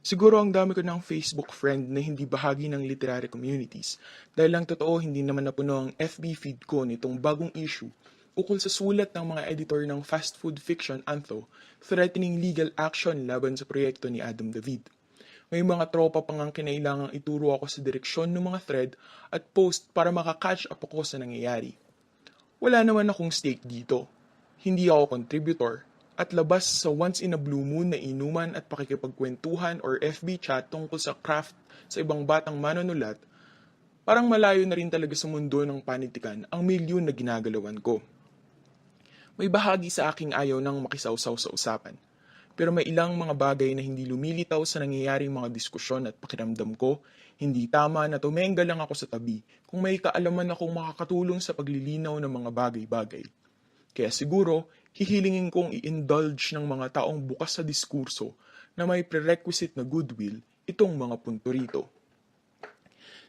Siguro ang dami ko ng Facebook friend na hindi bahagi ng literary communities dahil lang totoo hindi naman napuno ang FB feed ko nitong bagong issue ukol sa sulat ng mga editor ng fast food fiction Antho threatening legal action laban sa proyekto ni Adam David. May mga tropa pang ang kinailangang ituro ako sa direksyon ng mga thread at post para makakatch up ako sa nangyayari. Wala naman akong stake dito. Hindi ako contributor at labas sa once in a blue moon na inuman at pakikipagkwentuhan or FB chat tungkol sa craft sa ibang batang manunulat, parang malayo na rin talaga sa mundo ng panitikan ang milyon na ginagalawan ko. May bahagi sa aking ayaw ng makisawsaw sa usapan. Pero may ilang mga bagay na hindi lumilitaw sa nangyayaring mga diskusyon at pakiramdam ko, hindi tama na tumenga lang ako sa tabi kung may kaalaman akong makakatulong sa paglilinaw ng mga bagay-bagay. Kaya siguro, hihilingin kong i-indulge ng mga taong bukas sa diskurso na may prerequisite na goodwill itong mga punto rito.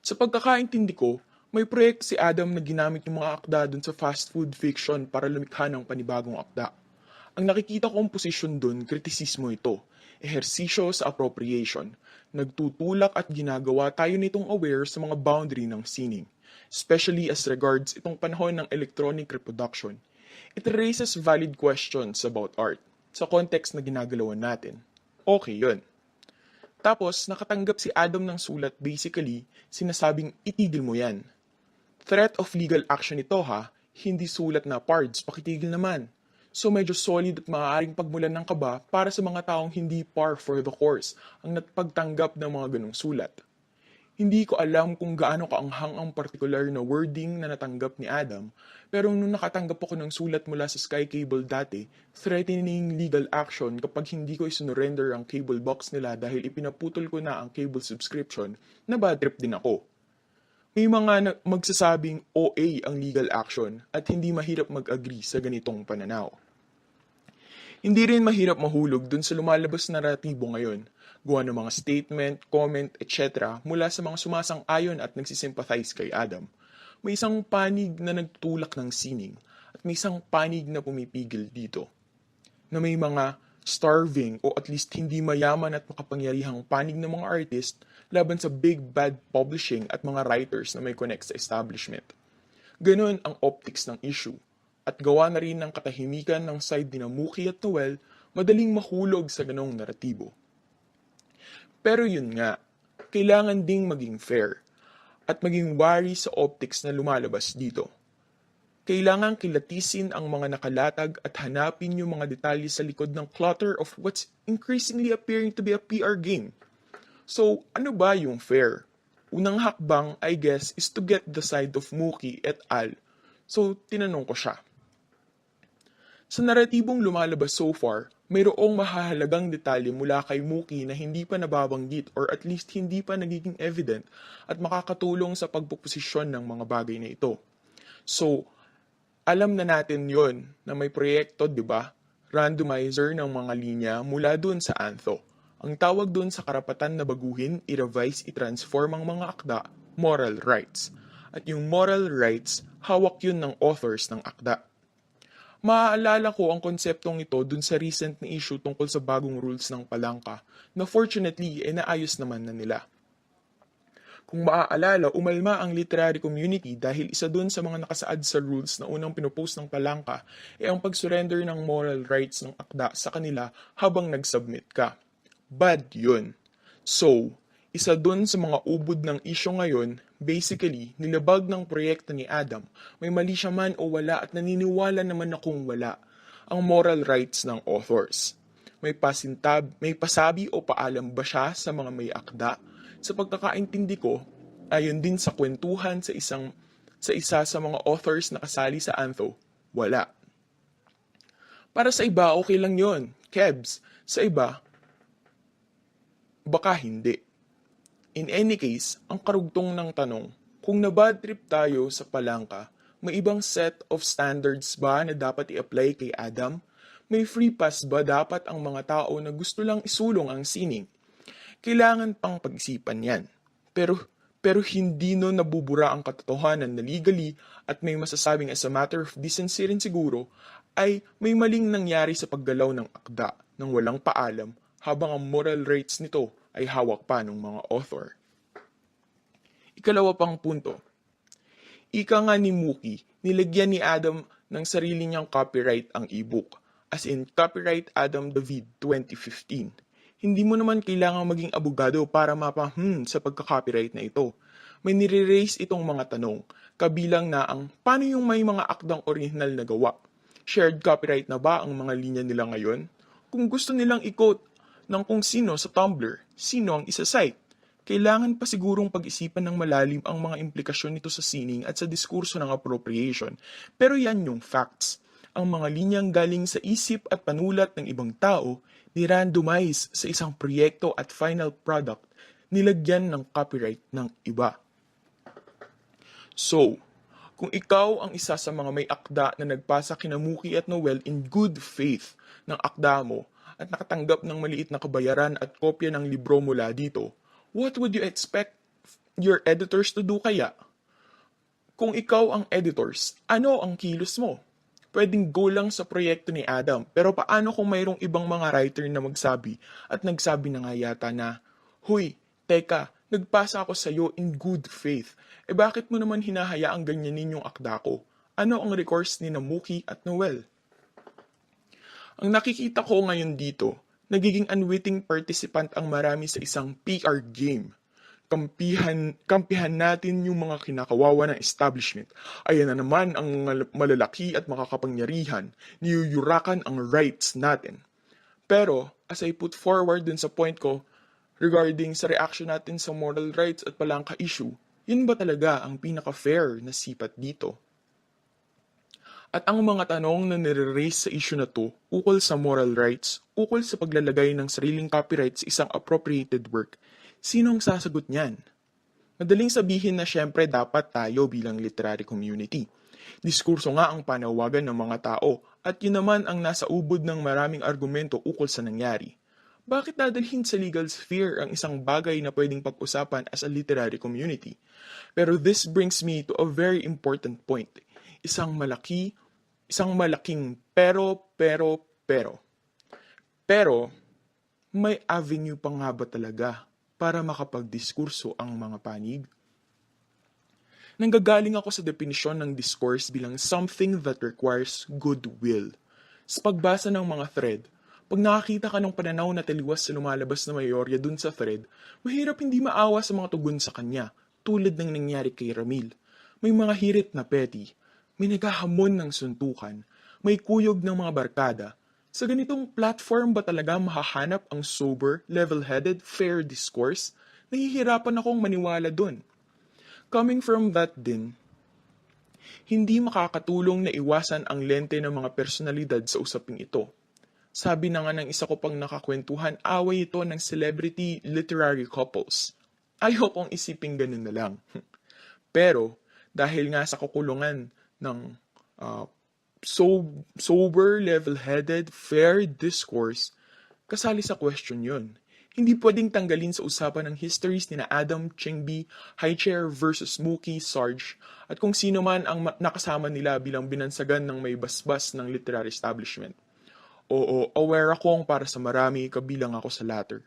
Sa pagkakaintindi ko, may proyekto si Adam na ginamit yung mga akda dun sa fast food fiction para lumikha ng panibagong akda. Ang nakikita kong posisyon dun, kritisismo ito, ehersisyo sa appropriation, nagtutulak at ginagawa tayo nitong aware sa mga boundary ng sining, especially as regards itong panahon ng electronic reproduction. It raises valid questions about art, sa context na ginagalawan natin. Okay yun. Tapos, nakatanggap si Adam ng sulat basically, sinasabing itigil mo yan. Threat of legal action ito ha, hindi sulat na pards, pakitigil naman. So medyo solid at maaaring pagmulan ng kaba para sa mga taong hindi par for the course ang napagtanggap ng mga ganong sulat. Hindi ko alam kung gaano kaanghang ang particular na wording na natanggap ni Adam, pero nung nakatanggap ako ng sulat mula sa Sky Cable dati, threatening legal action kapag hindi ko isinurrender ang cable box nila dahil ipinaputol ko na ang cable subscription, na bad trip din ako. May mga magsasabing OA ang legal action at hindi mahirap mag-agree sa ganitong pananaw. Hindi rin mahirap mahulog dun sa lumalabas na naratibo ngayon, gawa ng mga statement, comment, etc. mula sa mga sumasang-ayon at nagsisympathize kay Adam. May isang panig na nagtulak ng sining at may isang panig na pumipigil dito. Na may mga starving o at least hindi mayaman at makapangyarihang panig ng mga artist laban sa big bad publishing at mga writers na may connect sa establishment. Ganon ang optics ng issue. At gawa na rin ng katahimikan ng side ni Muki at Noel, madaling mahulog sa ganong naratibo. Pero yun nga, kailangan ding maging fair at maging wary sa optics na lumalabas dito. Kailangan kilatisin ang mga nakalatag at hanapin yung mga detalye sa likod ng clutter of what's increasingly appearing to be a PR game. So, ano ba yung fair? Unang hakbang, I guess, is to get the side of Muki et al. So, tinanong ko siya. Sa naratibong lumalabas so far, mayroong mahahalagang detalye mula kay Muki na hindi pa nababanggit or at least hindi pa nagiging evident at makakatulong sa pagpuposisyon ng mga bagay na ito. So, alam na natin yon na may proyekto, di ba? Randomizer ng mga linya mula dun sa Antho. Ang tawag dun sa karapatan na baguhin, i-revise, i-transform ang mga akda, moral rights. At yung moral rights, hawak yun ng authors ng akda. Maaalala ko ang konseptong ito dun sa recent na issue tungkol sa bagong rules ng Palangka na fortunately naayos naman na nila. Kung maaalala, umalma ang literary community dahil isa dun sa mga nakasaad sa rules na unang pinopost ng Palangka ang pag-surrender ng moral rights ng akda sa kanila habang nag-submit ka. Bad yun. So, isa dun sa mga ubod ng issue ngayon, basically, nilabag ng proyekto ni Adam, may mali siya man o wala at naniniwala naman akong wala, ang moral rights ng authors. May pasabi o paalam ba siya sa mga may akda? Sa pagkakaintindi ko, ayon din sa kwentuhan sa isa sa mga authors na kasali sa Antho, wala. Para sa iba, okay lang yon, Kebs. Sa iba, baka hindi. In any case, ang karugtong ng tanong, kung nabad trip tayo sa Palangka, may ibang set of standards ba na dapat i-apply kay Adam? May free pass ba dapat ang mga tao na gusto lang isulong ang sining? Kailangan pang pag-isipan yan. Pero hindi no nabubura ang katotohanan na legally at may masasabing as a matter of decency rin siguro ay may maling nangyari sa paggalaw ng akda nang walang paalam habang ang moral rights nito ay hawak pa ng mga author. Ikalawa pang punto, ika nga ni Mookie, nilagyan ni Adam ng sarili niyang copyright ang ebook, as in Copyright Adam David 2015. Hindi mo naman kailangang maging abogado para sa pagka-copyright na ito. May nire-raise itong mga tanong, kabilang na ang paano yung may mga akdang original na gawa? Shared copyright na ba ang mga linya nila ngayon? Kung gusto nilang i-quote ng kung sino sa Tumblr, sino ang isa-cite? Kailangan pa sigurong pag-isipan ng malalim ang mga implikasyon nito sa sining at sa diskurso ng appropriation. Pero yan yung facts. Ang mga linyang galing sa isip at panulat ng ibang tao, ni-randomize sa isang proyekto at final product, nilagyan ng copyright ng iba. So, kung ikaw ang isa sa mga may akda na nagpasa kina Mookie at Noel in good faith ng akda mo at nakatanggap ng maliit na kabayaran at kopya ng libro mula dito, what would you expect your editors to do kaya? Kung ikaw ang editors, ano ang kilos mo? Pwedeng go lang sa proyekto ni Adam, pero paano kung mayroong ibang mga writer na magsabi at nagsabi na nga yata na, "Huy, teka, nagpasa ako sa iyo in good faith. Bakit mo naman hinahayaang ganyanin yung akda ko? Ano ang recourse ni Mookie at Noel?" Ang nakikita ko ngayon dito, nagiging unwitting participant ang marami sa isang PR game. Kampihan natin yung mga kinakawawa ng establishment. Ayan na naman ang malalaki at makakapangyarihan, niyuyurakan ang rights natin. Pero, as I put forward dun sa point ko, regarding sa reaction natin sa moral rights at palangka issue, yun ba talaga ang pinaka-fair na sipat dito? At ang mga tanong na nire-raise sa issue na to, ukol sa moral rights, ukol sa paglalagay ng sariling copyright sa isang appropriated work, sinong sasagot niyan? Madaling sabihin na syempre dapat tayo bilang literary community. Diskurso nga ang panawagan ng mga tao at yun naman ang nasa ubod ng maraming argumento ukol sa nangyari. Bakit dadalhin sa legal sphere ang isang bagay na pwedeng pag-usapan as a literary community? Pero this brings me to a very important point. Isang malaking pero. Pero, may avenue pa nga ba talaga para makapagdiskurso ang mga panig? Nanggagaling ako sa definisyon ng discourse bilang something that requires goodwill. Sa pagbasa ng mga thread, pag nakakita ka ng pananaw na taliwas sa lumalabas na mayorya dun sa thread, mahirap hindi maawa sa mga tugon sa kanya, tulad ng nangyari kay Ramil. May mga hirit na petty, may naghahamon ng suntukan, may kuyog ng mga barkada. Sa ganitong platform ba talaga mahahanap ang sober, level-headed, fair discourse? Nahihirapan akong maniwala dun. Coming from that din, hindi makakatulong na iwasan ang lente ng mga personalidad sa usaping ito. Sabi na nga ng isa ko pang nakakwentuhan, away ito ng celebrity literary couples. Ayokong isiping ganun na lang. Pero, dahil nga sa kukulungan ng sober, level-headed, fair discourse, kasali sa question yun. Hindi pwedeng tanggalin sa usapan ng histories ni Adam, Chengbi, Highchair versus Mookie, Sarge, at kung sino man ang nakasama nila bilang binansagan ng may basbas ng literary establishment. Oo, aware akong para sa marami, kabilang ako sa latter.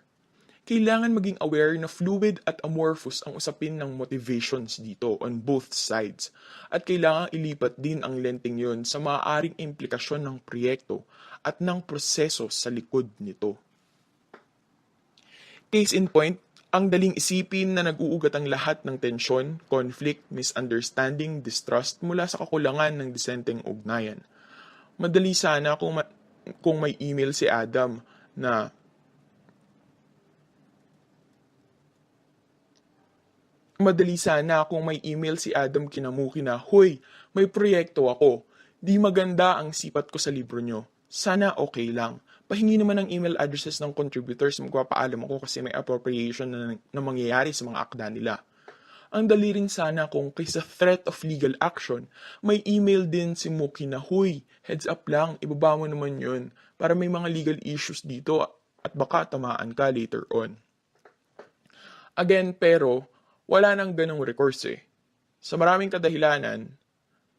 Kailangan maging aware na fluid at amorphous ang usapin ng motivations dito on both sides. At kailangan ilipat din ang lenteng yon sa maaaring implikasyon ng proyekto at ng proseso sa likod nito. Case in point, ang daling isipin na nag-uugat ang lahat ng tensyon, conflict, misunderstanding, distrust mula sa kakulangan ng disenteng ugnayan. Madali sana kung may email si Adam na kina Mookie na, "Hoy, may proyekto ako. Di maganda ang sipat ko sa libro nyo. Sana okay lang. Pahingi naman ng email addresses ng contributors, magpapaalam ako kasi may appropriation na mangyayari sa mga akda nila." Ang dali rin sana kung kaysa threat of legal action, may email din si Mookie na, "Huy, heads up lang, ibaba mo naman yun para may mga legal issues dito at baka tamaan ka later on." Again, pero, wala nang ganong recourse eh. Sa maraming kadahilanan,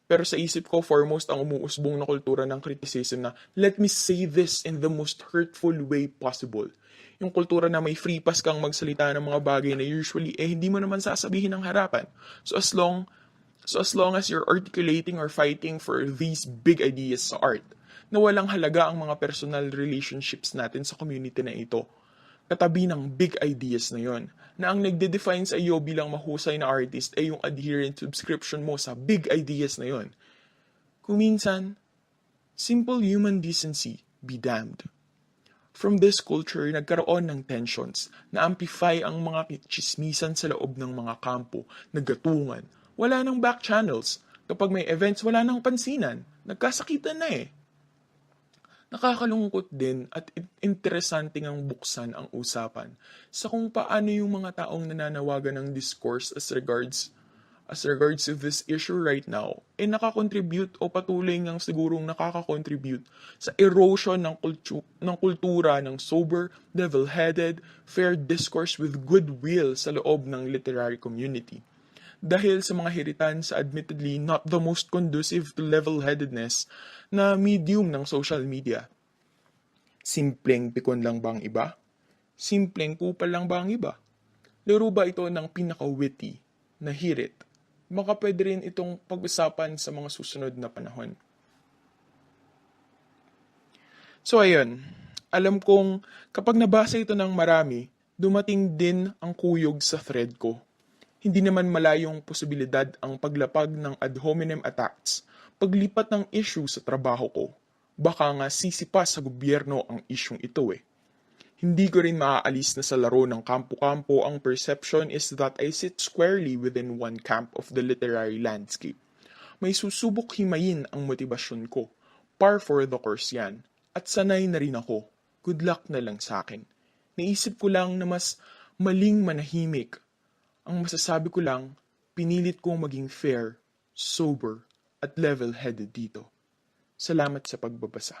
Pero sa isip ko, foremost ang umuusbong na kultura ng criticism na let me say this in the most hurtful way possible. Yung kultura na may free pass kang magsalita ng mga bagay na usually hindi mo naman sasabihin ng harapan. So as long as you're articulating or fighting for these big ideas sa art, na walang halaga ang mga personal relationships natin sa community na ito, katabi ng big ideas na yon, na ang nagde-define sa iyo bilang mahusay na artist ay yung adherent subscription mo sa big ideas na yon. Kung minsan, simple human decency be damned. From this culture, nagkaroon ng tensions na amplify ang mga chismisan sa loob ng mga kampo, naggatungan. Wala nang back channels. Kapag may events, wala nang pansinan. Nagkasakitan na eh. Nakakalungkot din at interesante ngang buksan ang usapan sa kung paano yung mga taong nananawagan ng discourse as regards to this issue right now nakakontribute o patuloy ngang sigurong nakakakontribute sa erosion ng kultura ng sober, level-headed, fair discourse with goodwill sa loob ng literary community. Dahil sa mga hiritan sa admittedly not the most conducive to level-headedness na medium ng social media. Simpleng pikon lang ba ang iba? Simpleng kupal lang ba ang iba? Laro ba ito ng pinaka-witty na hirit? Baka pwede rin itong pag-usapan sa mga susunod na panahon. So ayun, alam kong kapag nabasa ito ng marami, dumating din ang kuyog sa thread ko. Hindi naman malayong posibilidad ang paglapag ng ad hominem attacks, paglipat ng issue sa trabaho ko. Baka nga sisipa sa gobyerno ang isyung ito eh. Hindi ko rin maaalis na sa laro ng kampo-kampo ang perception is that I sit squarely within one camp of the literary landscape. May susubok himayin ang motibasyon ko. Par for the course yan. At sanay na rin ako. Good luck na lang sa akin. Naisip ko lang na mas maling manahimik. Ang masasabi ko lang, pinilit kong maging fair, sober, at level-headed dito. Salamat sa pagbabasa.